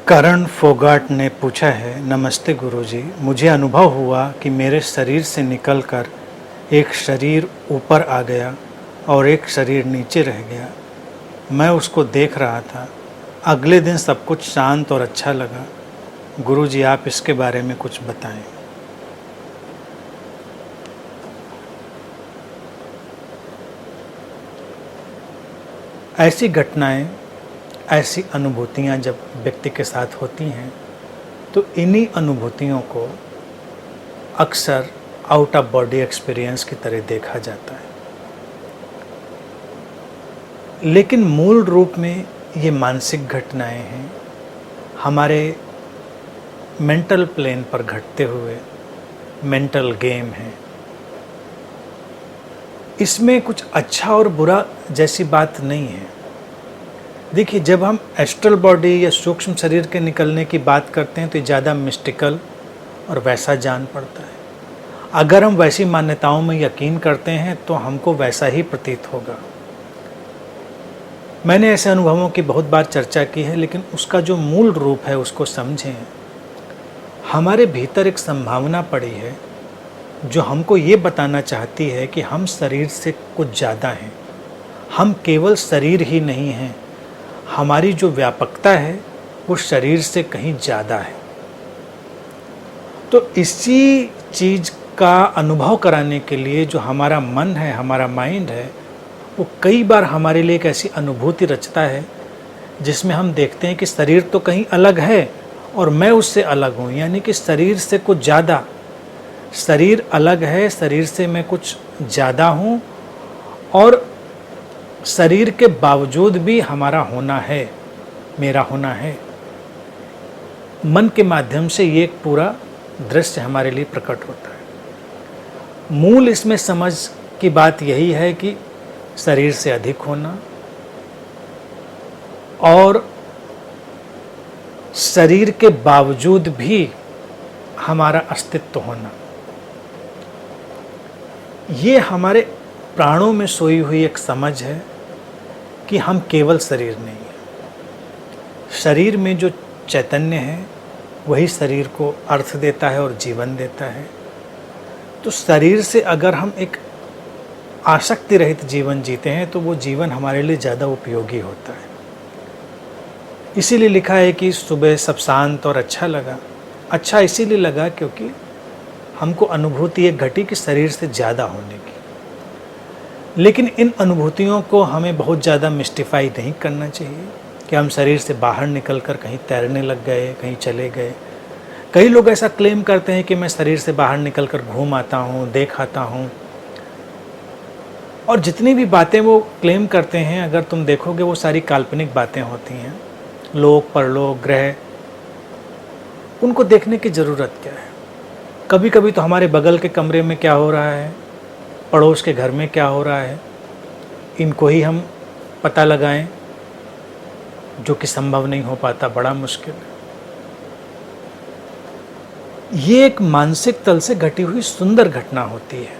करण फोगाट ने पूछा है, नमस्ते गुरुजी, मुझे अनुभव हुआ कि मेरे शरीर से निकलकर एक शरीर ऊपर आ गया और एक शरीर नीचे रह गया। मैं उसको देख रहा था। अगले दिन सब कुछ शांत और अच्छा लगा। गुरुजी, आप इसके बारे में कुछ बताएं। ऐसी घटनाएं, ऐसी अनुभूतियां जब व्यक्ति के साथ होती हैं तो इन्हीं अनुभूतियों को अक्सर आउट ऑफ बॉडी एक्सपीरियंस की तरह देखा जाता है, लेकिन मूल रूप में ये मानसिक घटनाएं हैं, हमारे मेंटल प्लेन पर घटते हुए मेंटल गेम हैं। इसमें कुछ अच्छा और बुरा जैसी बात नहीं है। देखिए, जब हम एस्ट्रल बॉडी या सूक्ष्म शरीर के निकलने की बात करते हैं तो ज़्यादा मिस्टिकल और वैसा जान पड़ता है। अगर हम वैसी मान्यताओं में यकीन करते हैं तो हमको वैसा ही प्रतीत होगा। मैंने ऐसे अनुभवों की बहुत बार चर्चा की है, लेकिन उसका जो मूल रूप है उसको समझें। हमारे भीतर एक संभावना पड़ी है जो हमको ये बताना चाहती है कि हम शरीर से कुछ ज़्यादा हैं। हम केवल शरीर ही नहीं हैं, हमारी जो व्यापकता है वो शरीर से कहीं ज़्यादा है। तो इसी चीज़ का अनुभव कराने के लिए जो हमारा मन है, हमारा माइंड है, वो कई बार हमारे लिए एक ऐसी अनुभूति रचता है जिसमें हम देखते हैं कि शरीर तो कहीं अलग है और मैं उससे अलग हूँ, यानी कि शरीर से कुछ ज़्यादा। शरीर अलग है, शरीर से मैं कुछ ज़्यादा हूँ और शरीर के बावजूद भी हमारा होना है, मेरा होना है। मन के माध्यम से ये एक पूरा दृश्य हमारे लिए प्रकट होता है। मूल इसमें समझ की बात यही है कि शरीर से अधिक होना और शरीर के बावजूद भी हमारा अस्तित्व होना, ये हमारे प्राणों में सोई हुई एक समझ है कि हम केवल शरीर नहीं हैं। शरीर में जो चैतन्य है वही शरीर को अर्थ देता है और जीवन देता है। तो शरीर से अगर हम एक आसक्ति रहित जीवन जीते हैं तो वो जीवन हमारे लिए ज़्यादा उपयोगी होता है। इसीलिए लिखा है कि सुबह सब शांत और अच्छा लगा। अच्छा इसीलिए लगा क्योंकि हमको अनुभूति एक घटी कि शरीर से ज़्यादा होने की। लेकिन इन अनुभूतियों को हमें बहुत ज़्यादा मिस्टिफाई नहीं करना चाहिए कि हम शरीर से बाहर निकलकर कहीं तैरने लग गए, कहीं चले गए। कई लोग ऐसा क्लेम करते हैं कि मैं शरीर से बाहर निकलकर घूम आता हूँ, देख आता हूँ, और जितनी भी बातें वो क्लेम करते हैं अगर तुम देखोगे वो सारी काल्पनिक बातें होती हैं। लोक परलोक ग्रह, उनको देखने की ज़रूरत क्या है। कभी कभी तो हमारे बगल के कमरे में क्या हो रहा है, पड़ोस के घर में क्या हो रहा है, इनको ही हम पता लगाएं, जो कि संभव नहीं हो पाता, बड़ा मुश्किल है। ये एक मानसिक तल से घटी हुई सुंदर घटना होती है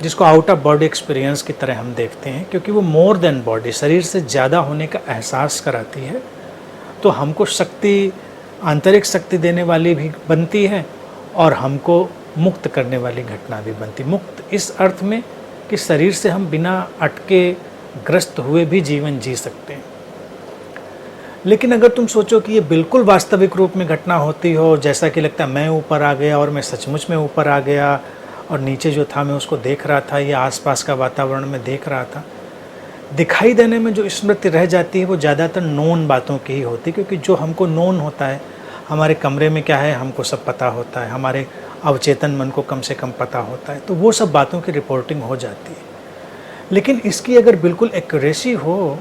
जिसको आउट ऑफ बॉडी एक्सपीरियंस की तरह हम देखते हैं, क्योंकि वो मोर देन बॉडी, शरीर से ज़्यादा होने का एहसास कराती है। तो हमको शक्ति, आंतरिक शक्ति देने वाली भी बनती है और हमको मुक्त करने वाली घटना भी बनती। मुक्त इस अर्थ में कि शरीर से हम बिना अटके ग्रस्त हुए भी जीवन जी सकते हैं। लेकिन अगर तुम सोचो कि ये बिल्कुल वास्तविक रूप में घटना होती हो, जैसा कि लगता है मैं ऊपर आ गया और मैं सचमुच में ऊपर आ गया और नीचे जो था मैं उसको देख रहा था या आसपास का वातावरण में देख रहा था, दिखाई देने में जो स्मृति रह जाती है वो ज़्यादातर नोन बातों की ही होती है। क्योंकि जो हमको नोन होता है, हमारे कमरे में क्या है हमको सब पता होता है, हमारे अवचेतन मन को कम से कम पता होता है, तो वो सब बातों की रिपोर्टिंग हो जाती है। लेकिन इसकी अगर बिल्कुल एक्यूरेसी हो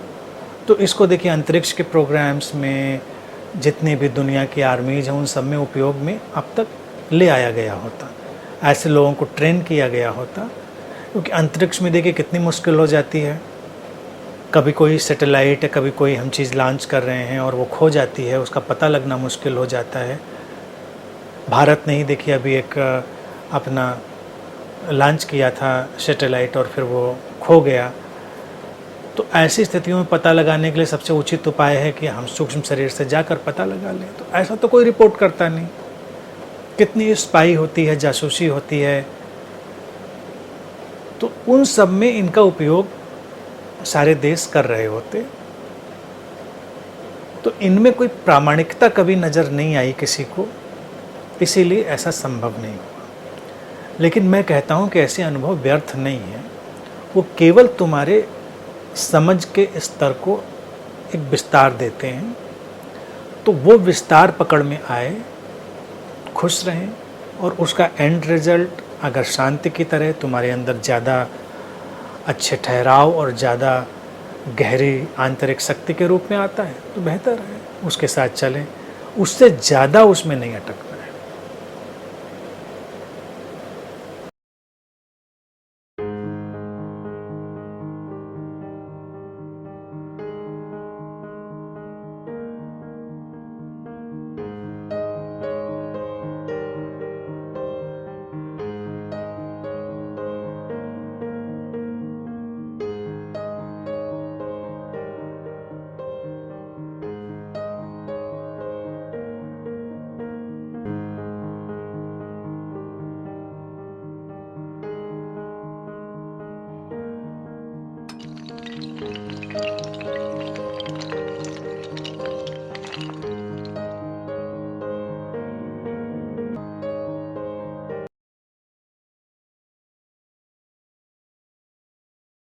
तो इसको देखिए, अंतरिक्ष के प्रोग्राम्स में जितने भी दुनिया की आर्मीज हैं उन सब में उपयोग में अब तक ले आया गया होता, ऐसे लोगों को ट्रेन किया गया होता। क्योंकि अंतरिक्ष में देखिए कितनी मुश्किल हो जाती है। कभी कोई सैटेलाइट है, कभी कोई हम चीज़ लॉन्च कर रहे हैं और वो खो जाती है, उसका पता लगना मुश्किल हो जाता है। भारत ने ही देखिए अभी एक अपना लॉन्च किया था सैटेलाइट और फिर वो खो गया। तो ऐसी स्थितियों में पता लगाने के लिए सबसे उचित उपाय है कि हम सूक्ष्म शरीर से जाकर पता लगा लें। तो ऐसा तो कोई रिपोर्ट करता नहीं। कितनी स्पाई होती है, जासूसी होती है, तो उन सब में इनका उपयोग सारे देश कर रहे होते। तो इनमें कोई प्रामाणिकता कभी नज़र नहीं आई किसी को, इसीलिए ऐसा संभव नहीं हुआ। लेकिन मैं कहता हूँ कि ऐसे अनुभव व्यर्थ नहीं है, वो केवल तुम्हारे समझ के स्तर को एक विस्तार देते हैं। तो वो विस्तार पकड़ में आए, खुश रहें, और उसका एंड रिजल्ट अगर शांति की तरह तुम्हारे अंदर ज़्यादा अच्छे ठहराव और ज़्यादा गहरी आंतरिक शक्ति के रूप में आता है तो बेहतर है, उसके साथ चलें, उससे ज़्यादा उसमें नहीं अटकते।